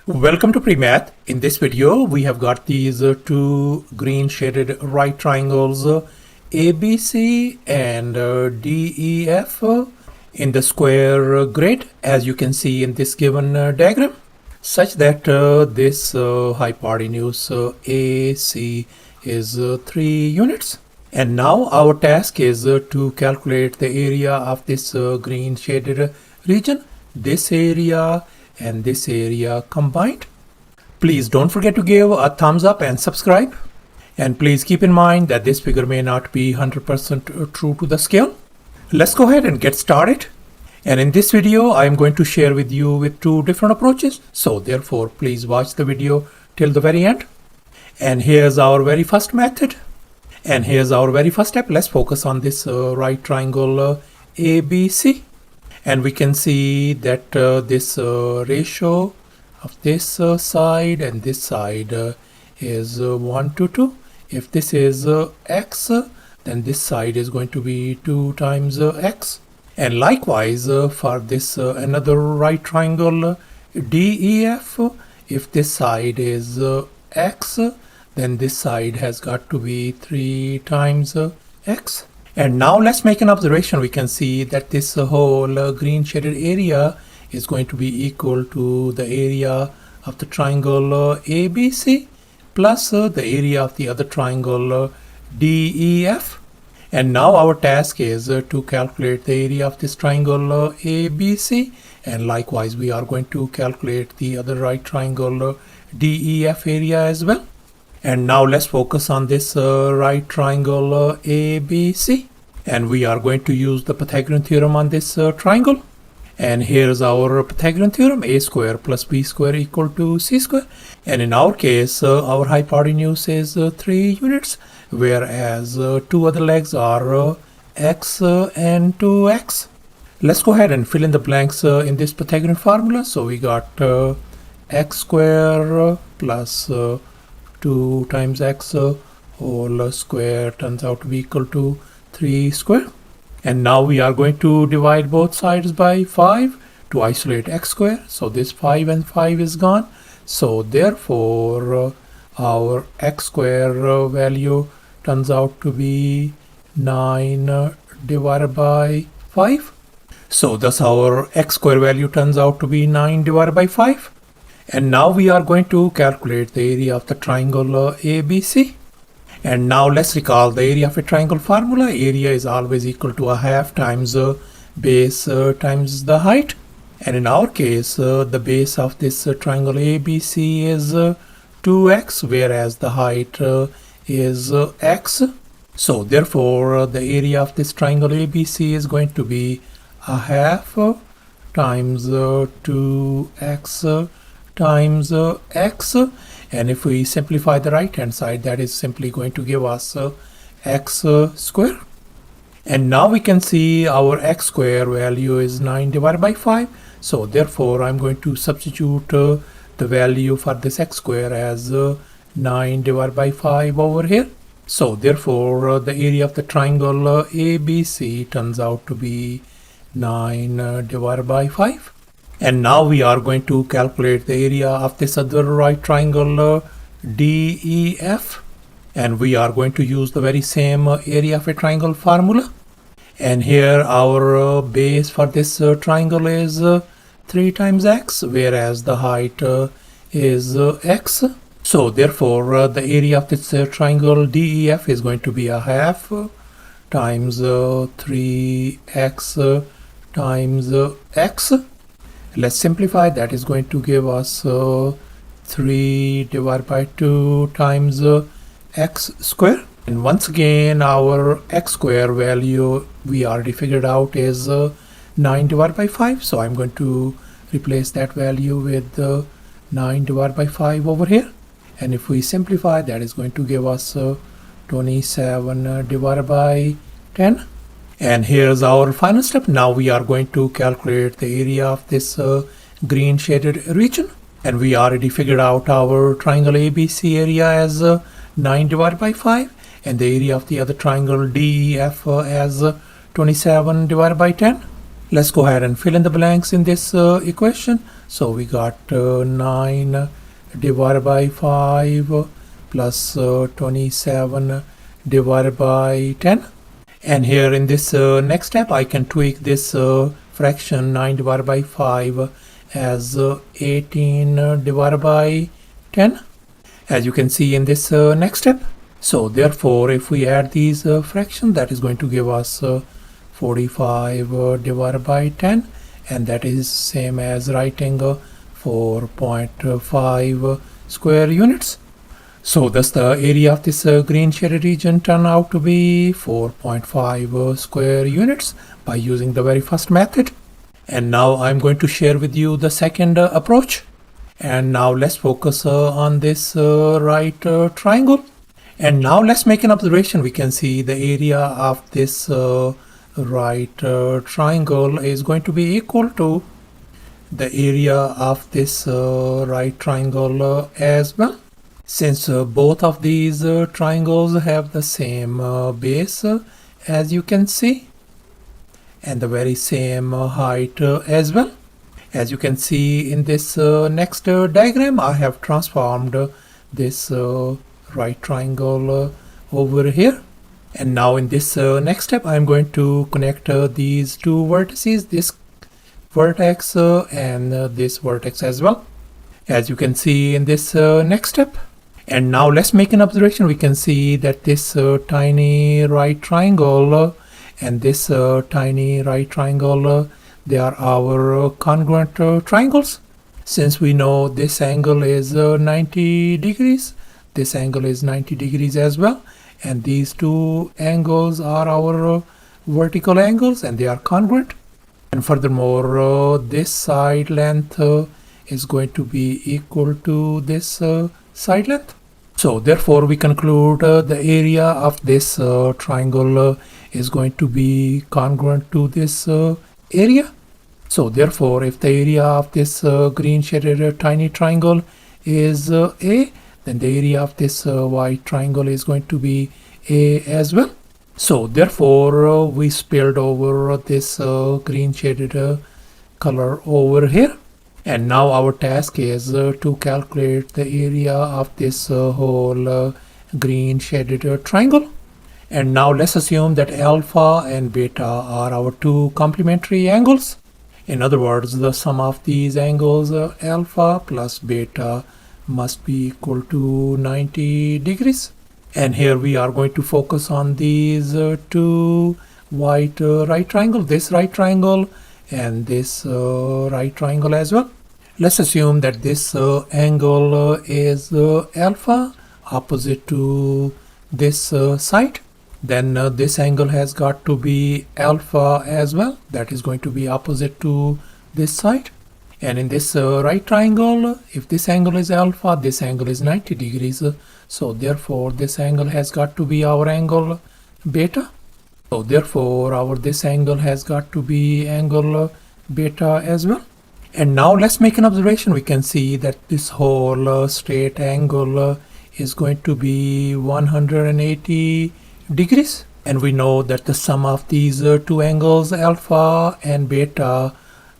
Welcome to PreMath. In this video, we have got these two green shaded right triangles ABC and DEF in the square grid, as you can see in this given diagram, such that this hypotenuse AC is 3 units. And now our task is to calculate the area of this green shaded region, this area and this area combined. Please don't forget to give a thumbs up and subscribe. And please keep in mind that this figure may not be 100% true to the scale. Let's go ahead and get started. And in this video, I am going to share with you with two different approaches. So therefore, please watch the video till the very end. And here's our very first method. And here's our very first step. Let's focus on this right triangle ABC. And we can see that this ratio of this side and this side is 1 to 2. If this is x, then this side is going to be 2 times x. And likewise, for this another right triangle DEF, if this side is x, then this side has got to be 3 times x. And now let's make an observation. We can see that this whole green shaded area is going to be equal to the area of the triangle ABC plus the area of the other triangle DEF. And now our task is to calculate the area of this triangle ABC, and likewise we are going to calculate the other right triangle DEF area as well. And now let's focus on this right triangle ABC. And we are going to use the Pythagorean theorem on this triangle. And here's our Pythagorean theorem: a square plus b square equal to c square. And in our case, our hypotenuse is 3 units, whereas two other legs are x and 2x. Let's go ahead and fill in the blanks in this Pythagorean formula. So we got x square plus 2 times x whole square turns out to be equal to 3 square. And now we are going to divide both sides by 5 to isolate x square. So this 5 and 5 is gone. So therefore our x square value turns out to be 9 divided by 5. So thus our x square value turns out to be 9 divided by 5. And now we are going to calculate the area of the triangle ABC. And now let's recall the area of a triangle formula. Area is always equal to a half times base times the height. And in our case, the base of this triangle ABC is 2x, whereas the height is x. So therefore, the area of this triangle ABC is going to be a half times 2x times x. And if we simplify the right hand side, that is simply going to give us x square. And now we can see our x square value is 9 divided by 5. So therefore I'm going to substitute the value for this x square as 9 divided by 5 over here. So therefore the area of the triangle ABC turns out to be 9 divided by 5. And now we are going to calculate the area of this other right triangle DEF. And we are going to use the very same area of a triangle formula. And here our base for this triangle is 3 times x, whereas the height is x. So therefore the area of this triangle DEF is going to be a half times 3x times x. Let's simplify. That is going to give us 3 divided by 2 times x square. And once again, our x square value we already figured out is 9 divided by 5. So I'm going to replace that value with 9 divided by 5 over here. And if we simplify, that is going to give us 27 divided by 10. And here's our final step. Now we are going to calculate the area of this green shaded region. And we already figured out our triangle ABC area as 9 divided by 5. And the area of the other triangle DEF as 27 divided by 10. Let's go ahead and fill in the blanks in this equation. So we got 9 divided by 5 plus 27 divided by 10. And here in this next step, I can tweak this fraction 9 divided by 5 as 18 divided by 10, as you can see in this next step. So therefore, if we add these fractions, that is going to give us 45 divided by 10, and that is same as writing 4.5 square units. So thus the area of this green shaded region turned out to be 4.5 square units by using the very first method. And now I'm going to share with you the second approach. And now let's focus on this right triangle. And now let's make an observation. We can see the area of this right triangle is going to be equal to the area of this right triangle as well. Since both of these triangles have the same base, as you can see, and the very same height as well. As you can see in this next diagram, I have transformed this right triangle over here. And now in this next step, I'm going to connect these two vertices, this vertex and this vertex as well, as you can see in this next step. And now let's make an observation. We can see that this tiny right triangle and this tiny right triangle, they are our congruent triangles. Since we know this angle is 90 degrees, this angle is 90 degrees as well, and these two angles are our vertical angles and they are congruent. And furthermore, this side length is going to be equal to this side length. So therefore we conclude the area of this triangle is going to be congruent to this area. So therefore, if the area of this green shaded tiny triangle is A, then the area of this white triangle is going to be A as well. So therefore we spilled over this green shaded color over here. And now our task is to calculate the area of this whole green shaded triangle. And now let's assume that alpha and beta are our two complementary angles. In other words, the sum of these angles alpha plus beta must be equal to 90 degrees. And here we are going to focus on these two white right triangles, this right triangle and this right triangle as well. Let's assume that this angle is alpha opposite to this side. Then this angle has got to be alpha as well. That is going to be opposite to this side. And in this right triangle, if this angle is alpha, this angle is 90 degrees. So therefore this angle has got to be our angle beta. So therefore this angle has got to be angle beta as well. And now let's make an observation. We can see that this whole straight angle is going to be 180 degrees. And we know that the sum of these two angles alpha and beta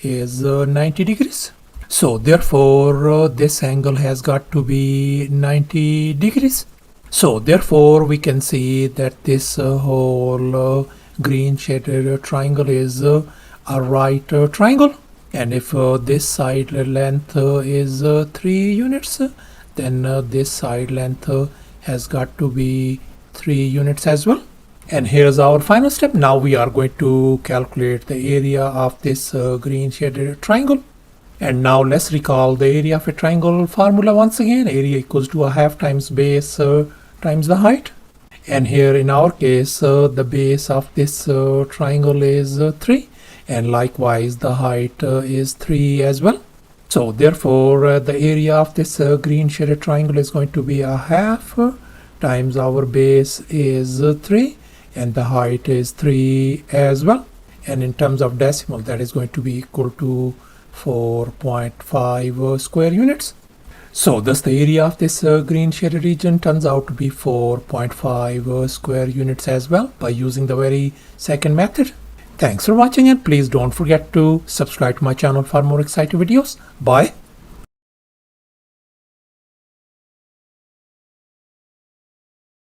is 90 degrees. So therefore this angle has got to be 90 degrees. So therefore we can see that this whole green shaded triangle is a right triangle. And if this side length is 3 units, then this side length has got to be 3 units as well. And here's our final step. Now we are going to calculate the area of this green shaded triangle. And now let's recall the area of a triangle formula once again. Area equals to a half times base times the height. And here in our case, the base of this triangle is 3. And likewise the height is 3 as well. So therefore the area of this green shaded triangle is going to be a half times our base is 3 and the height is 3 as well. And in terms of decimal, that is going to be equal to 4.5 square units. So thus the area of this green shaded region turns out to be 4.5 square units as well by using the very second method. Thanks for watching, and please don't forget to subscribe to my channel for more exciting videos. Bye.